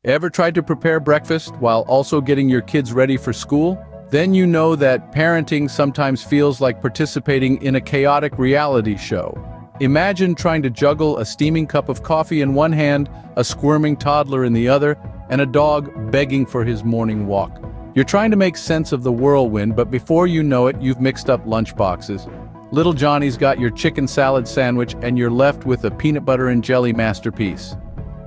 Ever tried to prepare breakfast while also getting your kids ready for school? Then you know that parenting sometimes feels like participating in a chaotic reality show. Imagine trying to juggle a steaming cup of coffee in one hand, a squirming toddler in the other, and a dog begging for his morning walk. You're trying to make sense of the whirlwind, but before you know it, you've mixed up lunch boxes. Little Johnny's got your chicken salad sandwich, and you're left with a peanut butter and jelly masterpiece.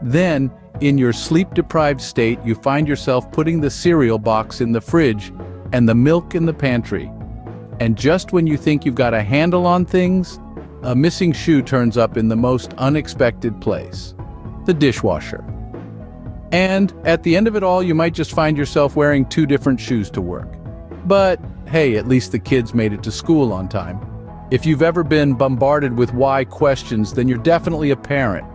Then, in your sleep-deprived state, you find yourself putting the cereal box in the fridge and the milk in the pantry. And just when you think you've got a handle on things, a missing shoe turns up in the most unexpected place: the dishwasher. And at the end of it all, you might just find yourself wearing two different shoes to work. But hey, at least the kids made it to school on time. If you've ever been bombarded with why questions, then you're definitely a parent.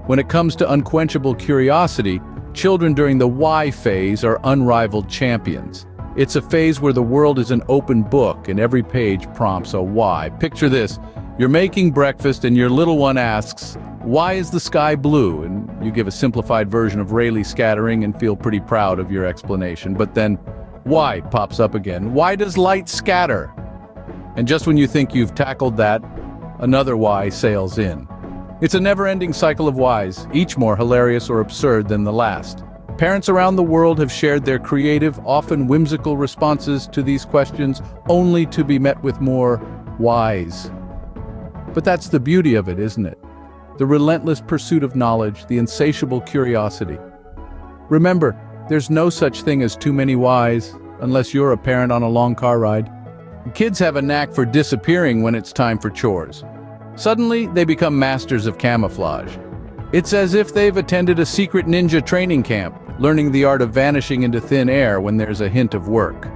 When it comes to unquenchable curiosity, children during the why phase are unrivaled champions. It's a phase where the world is an open book and every page prompts a why. Picture this: you're making breakfast and your little one asks, "Why is the sky blue?" And you give a simplified version of Rayleigh scattering and feel pretty proud of your explanation. But then, why pops up again. Why does light scatter? And just when you think you've tackled that, another why sails in. It's a never-ending cycle of whys, each more hilarious or absurd than the last. Parents around the world have shared their creative, often whimsical responses to these questions, only to be met with more whys. But that's the beauty of it, isn't it? The relentless pursuit of knowledge, the insatiable curiosity. Remember, there's no such thing as too many whys, unless you're a parent on a long car ride. Kids have a knack for disappearing when it's time for chores. Suddenly, they become masters of camouflage. It's as if they've attended a secret ninja training camp, learning the art of vanishing into thin air when there's a hint of work.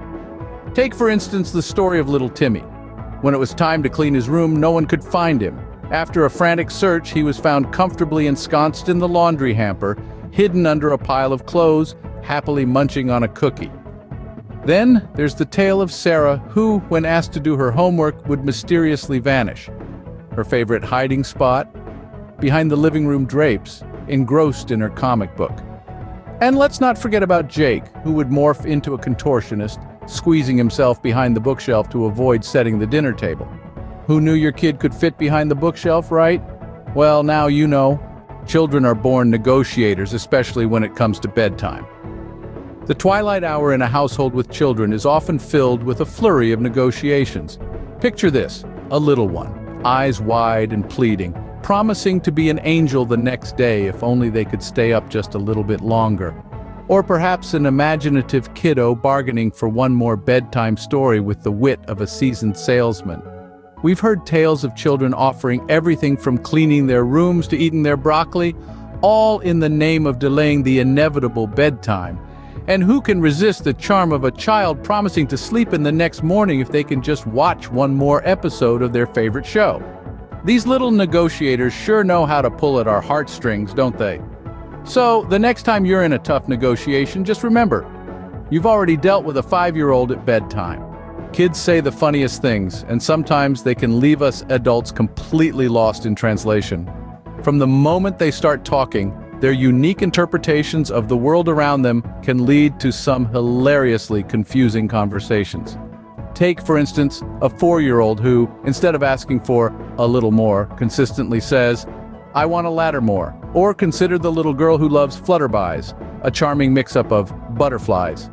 Take, for instance, the story of little Timmy. When it was time to clean his room, no one could find him. After a frantic search, he was found comfortably ensconced in the laundry hamper, hidden under a pile of clothes, happily munching on a cookie. Then there's the tale of Sarah, who, when asked to do her homework, would mysteriously vanish. Her favorite hiding spot? Behind the living room drapes, engrossed in her comic book. And let's not forget about Jake, who would morph into a contortionist, squeezing himself behind the bookshelf to avoid setting the dinner table. Who knew your kid could fit behind the bookshelf, right? Well, now you know. Children are born negotiators, especially when it comes to bedtime. The twilight hour in a household with children is often filled with a flurry of negotiations. Picture this: a little one, eyes wide and pleading, promising to be an angel the next day if only they could stay up just a little bit longer. Or perhaps an imaginative kiddo bargaining for one more bedtime story with the wit of a seasoned salesman. We've heard tales of children offering everything from cleaning their rooms to eating their broccoli, all in the name of delaying the inevitable bedtime. And who can resist the charm of a child promising to sleep in the next morning if they can just watch one more episode of their favorite show? These little negotiators sure know how to pull at our heartstrings, don't they? So, the next time you're in a tough negotiation, just remember, you've already dealt with a 5-year-old at bedtime. Kids say the funniest things, and sometimes they can leave us adults completely lost in translation. From the moment they start talking, their unique interpretations of the world around them can lead to some hilariously confusing conversations. Take, for instance, a 4-year-old who, instead of asking for a little more, consistently says, "I want a ladder more." Or consider the little girl who loves flutterbys, a charming mix-up of butterflies.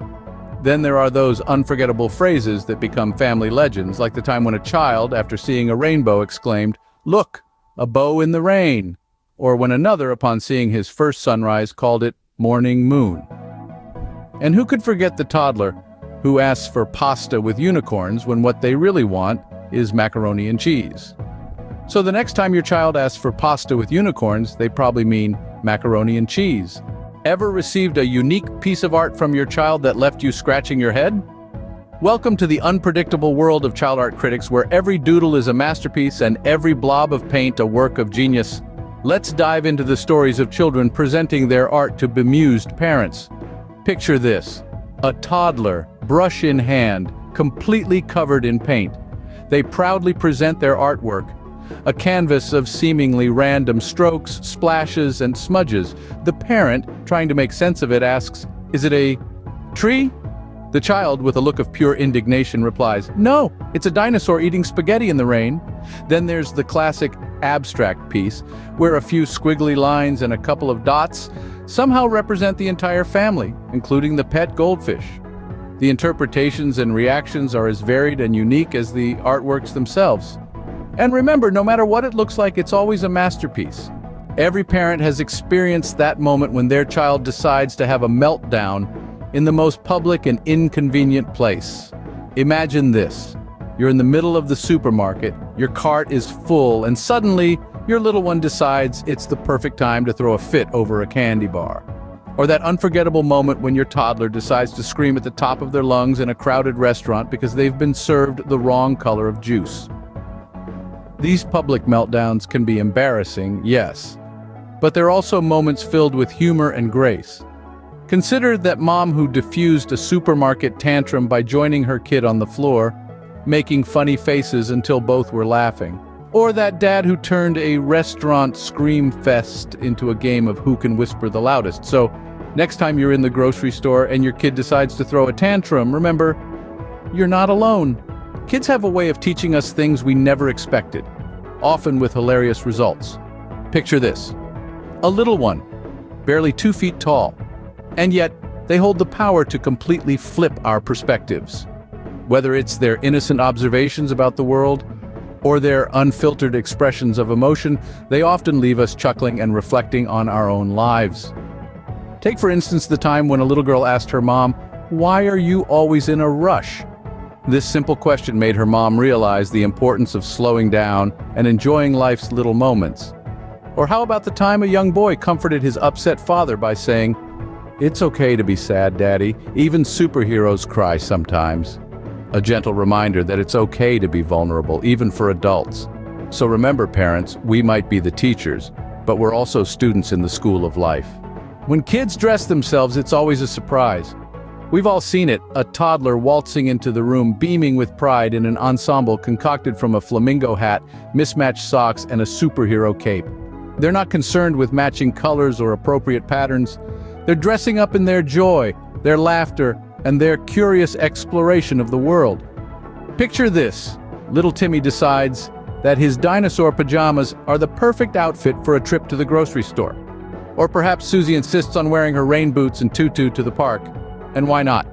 Then there are those unforgettable phrases that become family legends, like the time when a child, after seeing a rainbow, exclaimed, "Look, a bow in the rain." Or when another, upon seeing his first sunrise, called it morning moon. And who could forget the toddler who asks for pasta with unicorns when what they really want is macaroni and cheese? So the next time your child asks for pasta with unicorns, they probably mean macaroni and cheese. Ever received a unique piece of art from your child that left you scratching your head? Welcome to the unpredictable world of child art critics, where every doodle is a masterpiece and every blob of paint a work of genius. Let's dive into the stories of children presenting their art to bemused parents. Picture this: a toddler, brush in hand, completely covered in paint. They proudly present their artwork, a canvas of seemingly random strokes, splashes, and smudges. The parent, trying to make sense of it, asks, "Is it a tree?" The child, with a look of pure indignation, replies, "No, it's a dinosaur eating spaghetti in the rain." Then there's the classic abstract piece, where a few squiggly lines and a couple of dots somehow represent the entire family, including the pet goldfish. The interpretations and reactions are as varied and unique as the artworks themselves. And remember, no matter what it looks like, it's always a masterpiece. Every parent has experienced that moment when their child decides to have a meltdown in the most public and inconvenient place. Imagine this. You're in the middle of the supermarket, your cart is full, and suddenly your little one decides it's the perfect time to throw a fit over a candy bar. Or that unforgettable moment when your toddler decides to scream at the top of their lungs in a crowded restaurant because they've been served the wrong color of juice. These public meltdowns can be embarrassing, yes, but they're also moments filled with humor and grace. Consider that mom who diffused a supermarket tantrum by joining her kid on the floor, making funny faces until both were laughing. Or that dad who turned a restaurant scream fest into a game of who can whisper the loudest. So, next time you're in the grocery store and your kid decides to throw a tantrum, remember, you're not alone. Kids have a way of teaching us things we never expected, often with hilarious results. Picture this. A little one, barely 2 feet tall, and yet they hold the power to completely flip our perspectives. Whether it's their innocent observations about the world or their unfiltered expressions of emotion, they often leave us chuckling and reflecting on our own lives. Take, for instance, the time when a little girl asked her mom, "Why are you always in a rush?" This simple question made her mom realize the importance of slowing down and enjoying life's little moments. Or how about the time a young boy comforted his upset father by saying, "It's okay to be sad, Daddy. Even superheroes cry sometimes." A gentle reminder that it's okay to be vulnerable, even for adults. So remember, parents, we might be the teachers, but we're also students in the school of life. When kids dress themselves, it's always a surprise. We've all seen it, a toddler waltzing into the room, beaming with pride in an ensemble concocted from a flamingo hat, mismatched socks, and a superhero cape. They're not concerned with matching colors or appropriate patterns. They're dressing up in their joy, their laughter, and their curious exploration of the world. Picture this. Little Timmy decides that his dinosaur pajamas are the perfect outfit for a trip to the grocery store. Or perhaps Susie insists on wearing her rain boots and tutu to the park. And why not?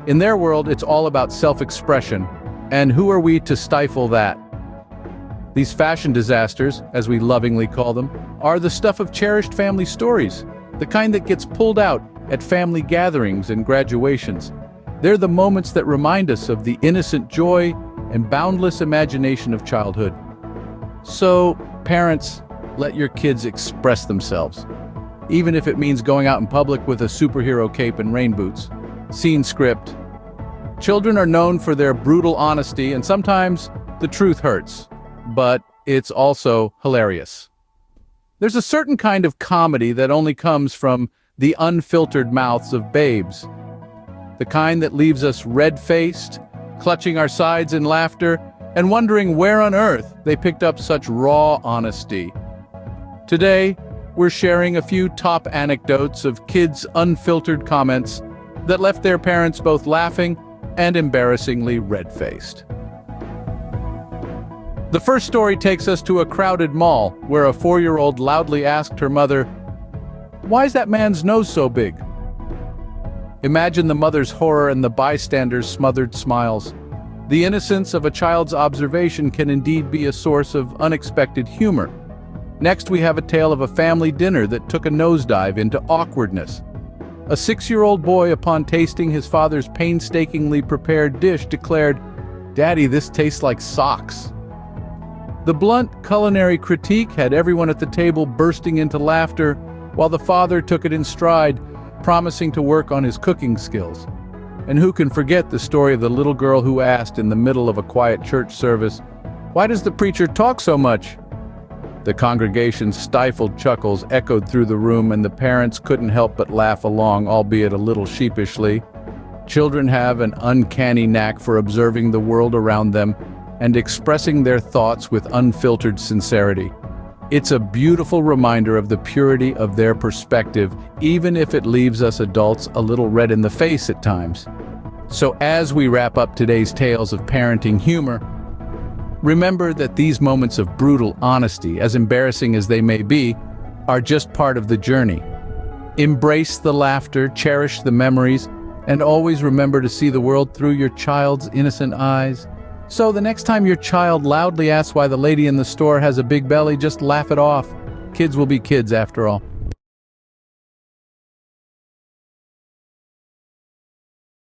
In their world, it's all about self-expression. And who are we to stifle that? These fashion disasters, as we lovingly call them, are the stuff of cherished family stories, the kind that gets pulled out at family gatherings and graduations. They're the moments that remind us of the innocent joy and boundless imagination of childhood. So, parents, let your kids express themselves, even if it means going out in public with a superhero cape and rain boots. Scene script. Children are known for their brutal honesty, and sometimes the truth hurts, but it's also hilarious. There's a certain kind of comedy that only comes from the unfiltered mouths of babes. The kind that leaves us red-faced, clutching our sides in laughter, and wondering where on earth they picked up such raw honesty. Today, we're sharing a few top anecdotes of kids' unfiltered comments that left their parents both laughing and embarrassingly red-faced. The first story takes us to a crowded mall where a 4-year-old loudly asked her mother, "Why is that man's nose so big?" Imagine the mother's horror and the bystanders' smothered smiles. The innocence of a child's observation can indeed be a source of unexpected humor. Next, we have a tale of a family dinner that took a nosedive into awkwardness. A 6-year-old boy, upon tasting his father's painstakingly prepared dish, declared, "Daddy, this tastes like socks." The blunt culinary critique had everyone at the table bursting into laughter, while the father took it in stride, promising to work on his cooking skills. And who can forget the story of the little girl who asked in the middle of a quiet church service, "Why does the preacher talk so much?" The congregation's stifled chuckles echoed through the room, and the parents couldn't help but laugh along, albeit a little sheepishly. Children have an uncanny knack for observing the world around them and expressing their thoughts with unfiltered sincerity. It's a beautiful reminder of the purity of their perspective, even if it leaves us adults a little red in the face at times. So as we wrap up today's tales of parenting humor, remember that these moments of brutal honesty, as embarrassing as they may be, are just part of the journey. Embrace the laughter, cherish the memories, and always remember to see the world through your child's innocent eyes. So the next time your child loudly asks why the lady in the store has a big belly, just laugh it off. Kids will be kids after all.